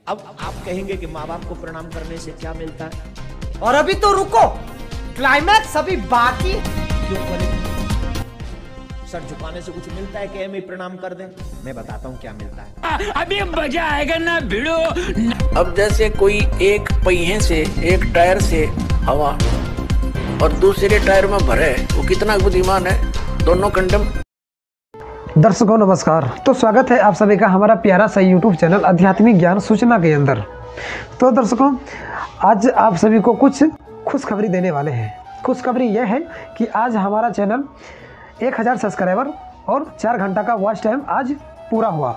अब आप कहेंगे कि माँ बाप को प्रणाम करने से क्या मिलता है? और अभी तो रुको, क्लाइमैक्स अभी बाकी। क्यों करें? सर झुकाने से कुछ मिलता है कि हमें प्रणाम कर दें? मैं बताता हूँ क्या मिलता है। अभी मजा आएगा ना भिड़ो। अब जैसे कोई एक पहिए से, एक टायर से हवा और दूसरे टायर में भरे, वो कितना बुद्धिमान है, दोनों कंडम। दर्शकों नमस्कार। तो स्वागत है आप सभी का हमारा प्यारा सा यूट्यूब चैनल आध्यात्मिक ज्ञान सूचना के अंदर। तो दर्शकों, आज आप सभी को कुछ खुशखबरी देने वाले हैं। खुशखबरी यह है कि आज हमारा चैनल 1000 सब्सक्राइबर और 4 घंटा का वॉच टाइम आज पूरा हुआ।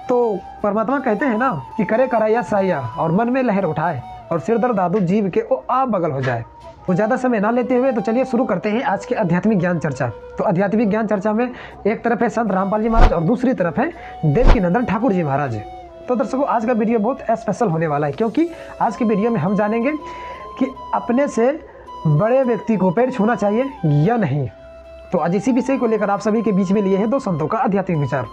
तो परमात्मा कहते हैं ना कि करे कराया साया और मन में लहर उठाए और सिर दर्द दादू जीव के ओ आप बगल हो जाए। तो ज़्यादा समय ना लेते हुए तो चलिए शुरू करते हैं आज के आध्यात्मिक ज्ञान चर्चा। तो आध्यात्मिक ज्ञान चर्चा में एक तरफ है संत रामपाल जी महाराज और दूसरी तरफ है देवकीनंदन ठाकुर जी महाराज। तो दर्शकों, आज का वीडियो बहुत स्पेशल होने वाला है, क्योंकि आज के वीडियो में हम जानेंगे कि अपने से बड़े व्यक्ति को पैर छूना चाहिए या नहीं। तो आज इसी विषय को लेकर आप सभी के बीच में लिए हैं 2 संतों का आध्यात्मिक विचार।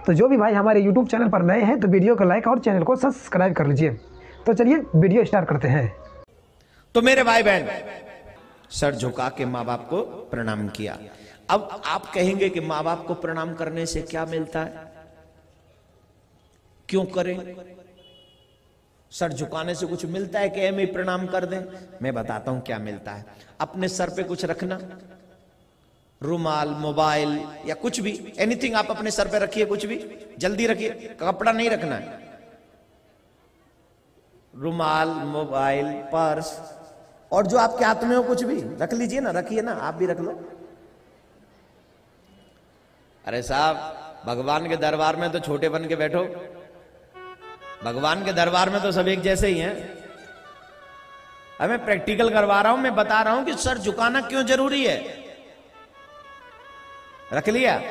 तो जो भी भाई हमारे यूट्यूब चैनल पर नए हैं तो वीडियो को लाइक और चैनल को सब्सक्राइब कर लीजिए। तो चलिए वीडियो स्टार्ट करते हैं। तो मेरे भाई बहन, सर झुका के माँ बाप को प्रणाम किया। अब आप कहेंगे कि माँ बाप को प्रणाम करने से क्या मिलता है? क्यों करें? सर झुकाने से कुछ मिलता है कि हमें प्रणाम कर दें? मैं बताता हूं क्या मिलता है। अपने सर पे कुछ रखना, रुमाल, मोबाइल या कुछ भी, एनीथिंग आप अपने सर पे रखिए, कुछ भी जल्दी रखिए, कपड़ा नहीं रखना है। रुमाल, मोबाइल, पर्स और जो आपके हाथ में हो कुछ भी रख लीजिए ना, रखिए ना, आप भी रख लो। अरे साहब, भगवान के दरबार में तो छोटे बन के बैठो। भगवान के दरबार में तो सब एक जैसे ही हैं। अब मैं प्रैक्टिकल करवा रहा हूं, मैं बता रहा हूं कि सर झुकाना क्यों जरूरी है। रख लिया?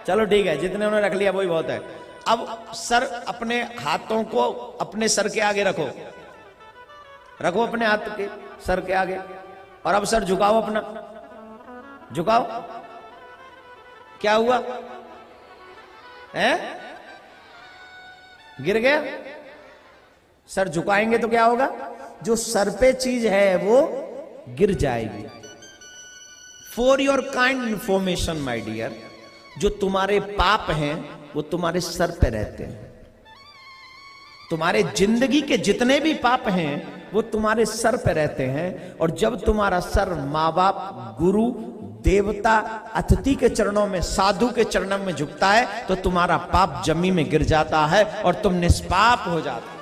चलो ठीक है, जितने उन्होंने रख लिया वही बहुत है। अब सर, अपने हाथों को अपने सर के आगे रखो, रखो अपने हाथ के सर के आगे, और अब सर झुकाओ, अपना झुकाओ। क्या हुआ है? गिर गया? सर झुकाएंगे तो क्या होगा? जो सर पे चीज है वो गिर जाएगी। For your kind information my dear, जो तुम्हारे पाप हैं वो तुम्हारे सर पे रहते हैं। तुम्हारे जिंदगी के जितने भी पाप हैं वो तुम्हारे सर पे रहते हैं। और जब तुम्हारा सर माँ बाप, गुरु, देवता, अतिथि के चरणों में, साधु के चरणों में झुकता है तो तुम्हारा पाप जमीन में गिर जाता है और तुम निष्पाप हो जाते हो।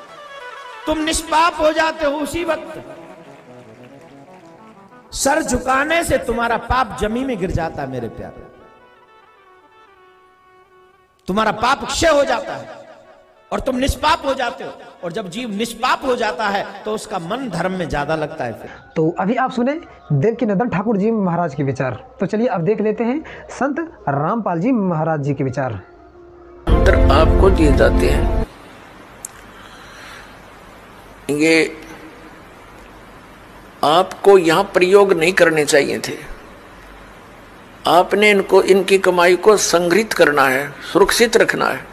तुम निष्पाप हो जाते हो उसी वक्त। सर झुकाने से तुम्हारा पाप जमीन में गिर जाता है मेरे प्यारे। तुम्हारा पाप क्षय हो जाता है और तुम निष्पाप हो जाते हो। और जब जीव निष्पाप हो जाता है तो उसका मन धर्म में ज्यादा लगता है फिर। तो अभी आप सुने देवकीनंदन ठाकुर जी महाराज के विचार। तो चलिए अब देख लेते हैं संत रामपाल जी महाराज जी के विचार। मंत्र आपको दिए जाते हैं, ये आपको यहाँ प्रयोग नहीं करने चाहिए थे। आपने इनको, इनकी कमाई को संग्रहित करना है, सुरक्षित रखना है।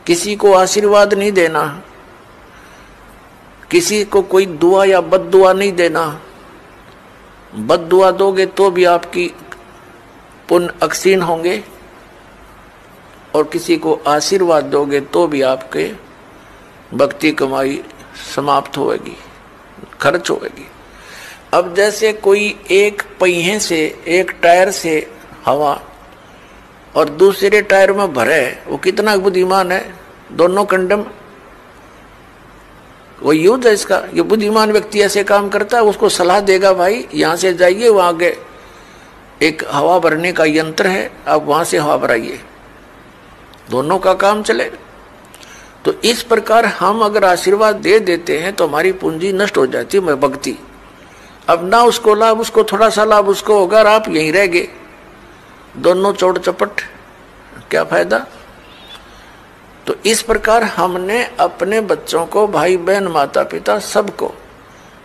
किसी को आशीर्वाद नहीं देना, किसी को कोई दुआ या बद्दुआ नहीं देना। बद्दुआ दोगे तो भी आपकी पुण्य अक्षीण होंगे, और किसी को आशीर्वाद दोगे तो भी आपके भक्ति कमाई समाप्त होगी, खर्च होगी। अब जैसे कोई एक पहिए से, एक टायर से हवा और दूसरे टायर में भरे, वो कितना बुद्धिमान है, दोनों कंडम। वो युद्ध है इसका। ये बुद्धिमान व्यक्ति ऐसे काम करता है, उसको सलाह देगा, भाई यहां से जाइए, वहां आगे एक हवा भरने का यंत्र है, आप वहां से हवा भराइए, दोनों का काम चले। तो इस प्रकार हम अगर आशीर्वाद दे देते हैं तो हमारी पूंजी नष्ट हो जाती है, भक्ति। अब ना उसको लाभ, उसको थोड़ा सा लाभ उसको होगा, और आप यहीं रह गए, दोनों चौड़ चपट, क्या फायदा। तो इस प्रकार हमने अपने बच्चों को, भाई बहन, माता पिता, सबको,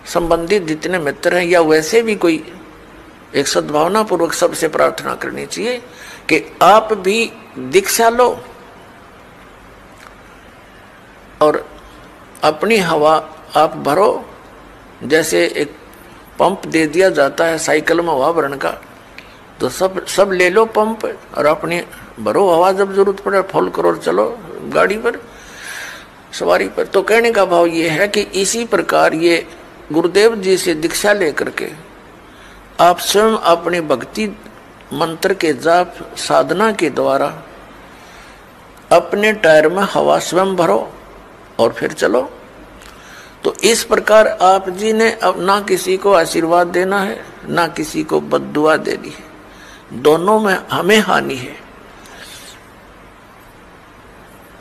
संबंधित जितने मित्र हैं या वैसे भी कोई, एक सद्भावना पूर्वक सबसे प्रार्थना करनी चाहिए कि आप भी दीक्षा लो। और अपनी हवा आप भरो। जैसे एक पंप दे दिया जाता है साइकिल में हवा भरने का, तो सब ले लो पंप और अपनी भरो हवा, जब जरूरत पड़े फुल करो और चलो गाड़ी पर, सवारी पर। तो कहने का भाव ये है कि इसी प्रकार ये गुरुदेव जी से दीक्षा लेकर के आप स्वयं अपने भक्ति मंत्र के जाप साधना के द्वारा अपने टायर में हवा स्वयं भरो और फिर चलो। तो इस प्रकार आप जी ने अब ना किसी को आशीर्वाद देना है, ना किसी को बद्दुआ देनी है, दोनों में हमें हानि है।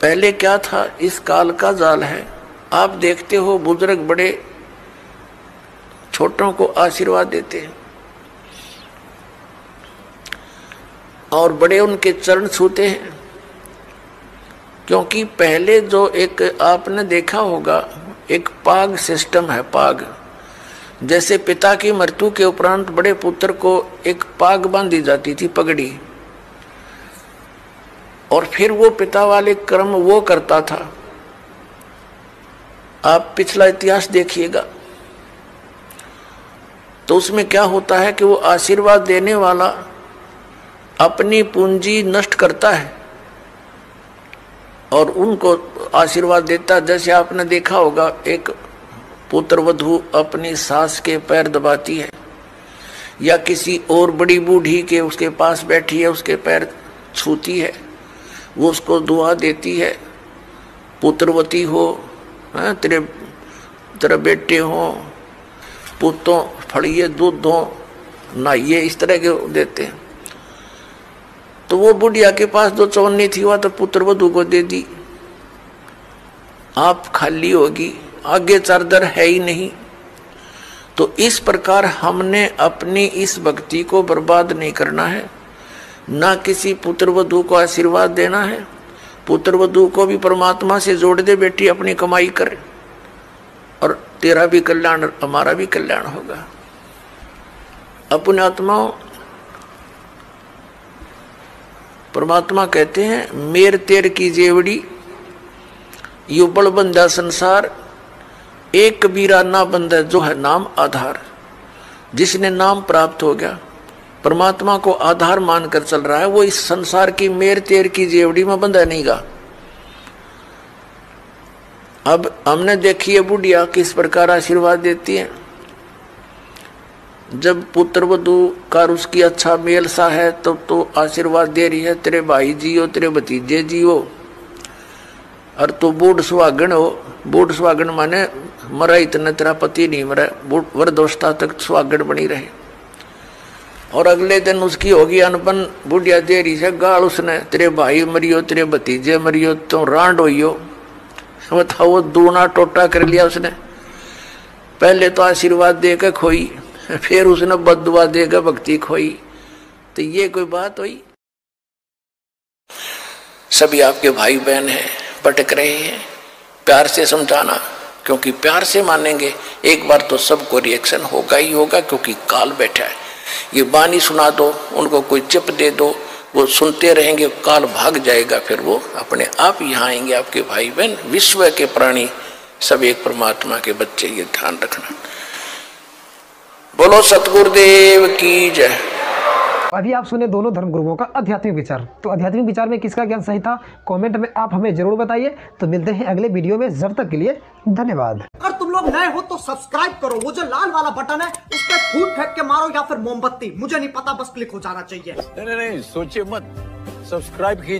पहले क्या था, इस काल का जाल है। आप देखते हो बुजुर्ग बड़े छोटों को आशीर्वाद देते हैं और बड़े उनके चरण छूते हैं, क्योंकि पहले जो एक आपने देखा होगा एक पाग सिस्टम है। पाग जैसे पिता की मृत्यु के उपरांत बड़े पुत्र को एक पाग बांधी जाती थी, पगड़ी, और फिर वो पिता वाले कर्म वो करता था। आप पिछला इतिहास देखिएगा तो उसमें क्या होता है कि वो आशीर्वाद देने वाला अपनी पूंजी नष्ट करता है और उनको आशीर्वाद देता। जैसे आपने देखा होगा एक पुत्र वधू अपनी सास के पैर दबाती है या किसी और बड़ी बूढ़ी के उसके पास बैठी है उसके पैर छूती है, वो उसको दुआ देती है, पुत्रवती हो, तेरे बेटे हो, पुतों फड़िए दूध दो, नहाइए, इस तरह के देते हैं। तो वो बुढ़िया के पास जो चौनी थी वह तो पुत्र वधू को दे दी, आप खाली होगी, आगे चारदर है ही नहीं। तो इस प्रकार हमने अपनी इस भक्ति को बर्बाद नहीं करना है, ना किसी पुत्र वधू को आशीर्वाद देना है। पुत्र वधू को भी परमात्मा से जोड़ दे, बेटी अपनी कमाई कर और तेरा भी कल्याण हमारा भी कल्याण होगा। अपने आत्माओं, परमात्मा कहते हैं मेर तेर की जेवड़ी यू बड़ बंदा संसार, एक कबीरा ना बंदा जो है नाम आधार। जिसने नाम प्राप्त हो गया, परमात्मा को आधार मानकर चल रहा है, वो इस संसार की मेर तेर की जेवड़ी में बंधा नहीं गा। अब हमने देखी है बुढ़िया किस प्रकार आशीर्वाद देती है। जब पुत्र वधू का उसकी अच्छा मेल सा है तो आशीर्वाद दे रही है, तेरे भाई जी हो, तेरे भतीजे जी हो, और तू बूढ़ सुहागन हो। बूढ़ सुहागन माने मरा इतना तेरा पति नहीं मरा, वृद्धावस्था तक सुहागन बनी रहे। और अगले दिन उसकी होगी अनपन, बुढ़िया दे रही है गाल उसने, तेरे भाई मरियो, तेरे भतीजे मरियो, तो रांड होइयो। बताओ, वो दूना टोटा कर लिया उसने। पहले तो आशीर्वाद देकर खोई, फिर उसने बद्दुआ देकर भक्ति खोई। तो ये कोई बात हुई? सभी आपके भाई बहन हैं, भटक रहे हैं, प्यार से समझाना, क्योंकि प्यार से मानेंगे एक बार तो सबको रिएक्शन होगा ही होगा, क्योंकि काल बैठा है। ये बानी सुना दो, उनको कोई चिप दे दो, वो सुनते रहेंगे, काल भाग जाएगा, फिर वो अपने आप यहाँ आएंगे। आपके भाई बहन, विश्व के प्राणी सब एक परमात्मा के बच्चे, ये ध्यान रखना। बोलो सतगुरुदेव की जय। अभी आप सुने दोनों धर्म गुरुओं का आध्यात्मिक विचार। तो आध्यात्मिक विचार में किसका ज्ञान सही था, कमेंट में आप हमें जरूर बताइए। तो मिलते हैं अगले वीडियो में, जब तक के लिए धन्यवाद। अगर तुम लोग नए हो तो सब्सक्राइब करो, वो जो लाल वाला बटन है उस पर फूट फेंक के मारो या फिर मोमबत्ती, मुझे नहीं पता, बस क्लिक हो जाना चाहिए। नहीं, सोचिए मत, सब्सक्राइब कीजिए।